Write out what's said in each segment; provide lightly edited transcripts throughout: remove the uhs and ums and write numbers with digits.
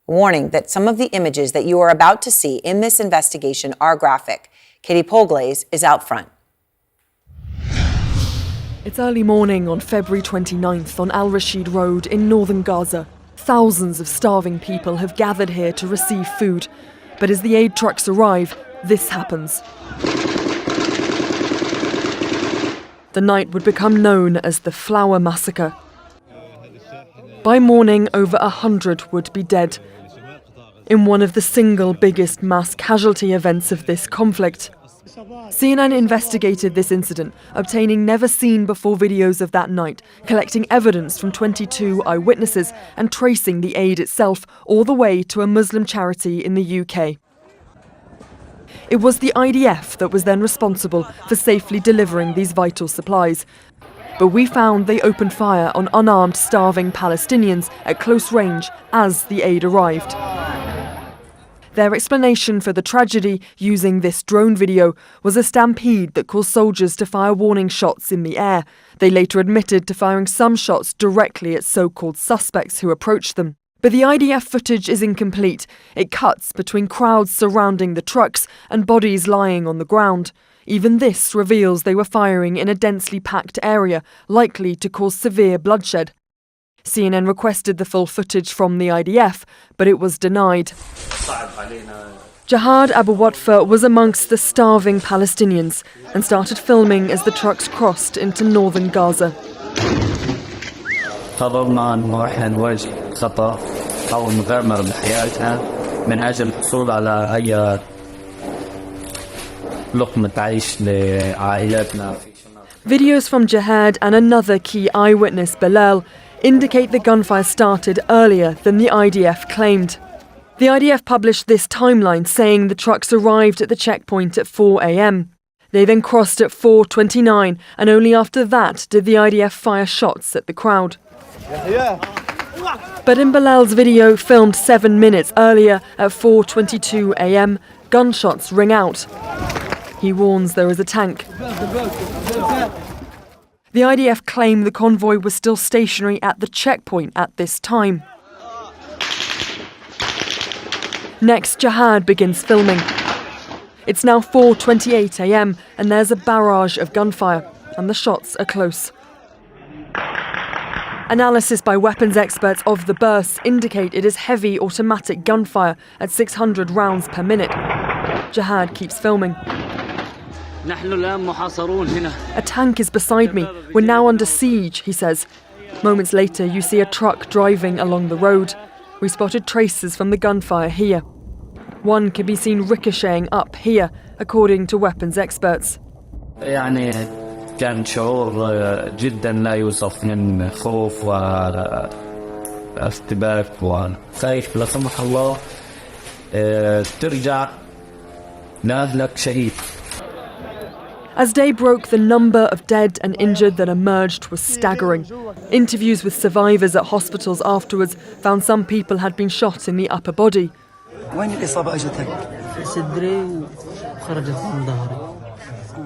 warning that some of the images that you are about to see in this investigation are graphic. Katie Polglaze is out front. It's early morning on February 29th on Al Rashid Road in northern Gaza. Thousands of starving people have gathered here to receive food. But as the aid trucks arrive, this happens. The night would become known as the Flour Massacre. By morning, over 100 would be dead in one of the single biggest mass casualty events of this conflict. CNN investigated this incident, obtaining never-seen-before videos of that night, collecting evidence from 22 eyewitnesses and tracing the aid itself all the way to a Muslim charity in the UK. It was the IDF that was then responsible for safely delivering these vital supplies. But we found they opened fire on unarmed, starving Palestinians at close range as the aid arrived. Their explanation for the tragedy using this drone video was a stampede that caused soldiers to fire warning shots in the air. They later admitted to firing some shots directly at so-called suspects who approached them. But the IDF footage is incomplete. It cuts between crowds surrounding the trucks and bodies lying on the ground. Even this reveals they were firing in a densely packed area, likely to cause severe bloodshed. CNN requested the full footage from the IDF, but it was denied. Jihad Abu Watfa was amongst the starving Palestinians and started filming as the trucks crossed into northern Gaza. قررنا نروح نواجه خطر أو نغامر بحياتنا من أجل الحصول على أي لقمة عيش لعائلاتنا. Videos from Jihad and another key eyewitness, Bilal, indicate the gunfire started earlier than the IDF claimed. The IDF published this timeline saying the trucks arrived at the checkpoint at 4 a.m. They then crossed at 4:29, and only after that did the IDF fire shots at the crowd. But in Bilal's video, filmed 7 minutes earlier at 4:22 a.m, gunshots ring out. He warns there is a tank. The IDF claim the convoy was still stationary at the checkpoint at this time. Next, Jihad begins filming. It's now 4:28 a.m, and there's a barrage of gunfire, and the shots are close. Analysis by weapons experts of the bursts indicate it is heavy automatic gunfire at 600 rounds per minute. Jihad keeps filming. A tank is beside me. We're now under siege, he says. Moments later, you see a truck driving along the road. We spotted traces from the gunfire here. One can be seen ricocheting up here, according to weapons experts. كان شعور جدا لا يوصف من خوف واستباك وخايف لا سمح الله ترجع لأهلك شهيد. As day broke, the number of dead and injured that emerged was staggering. Interviews with survivors at hospitals afterwards found some people had been shot in the upper body.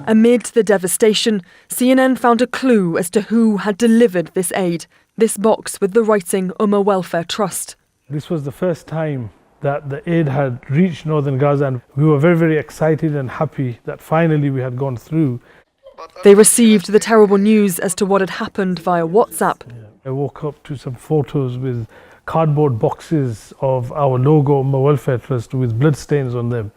Amid the devastation, CNN found a clue as to who had delivered this aid. This box with the writing Ummah Welfare Trust. This was the first time that the aid had reached northern Gaza, and we were very, very excited and happy that finally we had gone through. They received the terrible news as to what had happened via WhatsApp. I woke up to some photos with cardboard boxes of our logo, Ummah Welfare Trust, with bloodstains on them.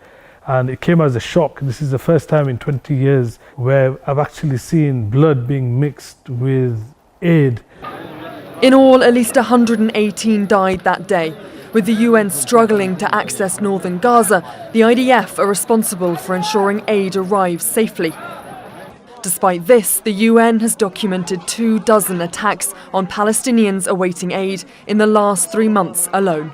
And it came as a shock. This is the first time in 20 years where I've actually seen blood being mixed with aid. In all, at least 118 died that day. With the UN struggling to access northern Gaza, the IDF are responsible for ensuring aid arrives safely. Despite this, the UN has documented 24 attacks on Palestinians awaiting aid in the last 3 months alone.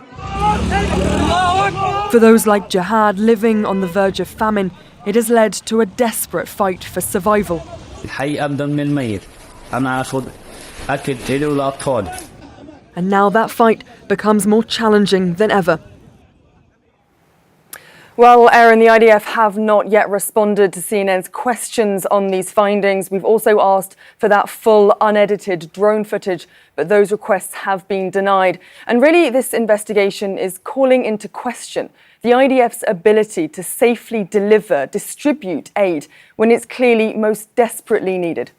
For those like Jihad living on the verge of famine, it has led to a desperate fight for survival. And now that fight becomes more challenging than ever. Well, Aaron, the IDF have not yet responded to CNN's questions on these findings. We've also asked for that full, unedited drone footage, but those requests have been denied. And really, this investigation is calling into question the IDF's ability to safely distribute aid when it's clearly most desperately needed.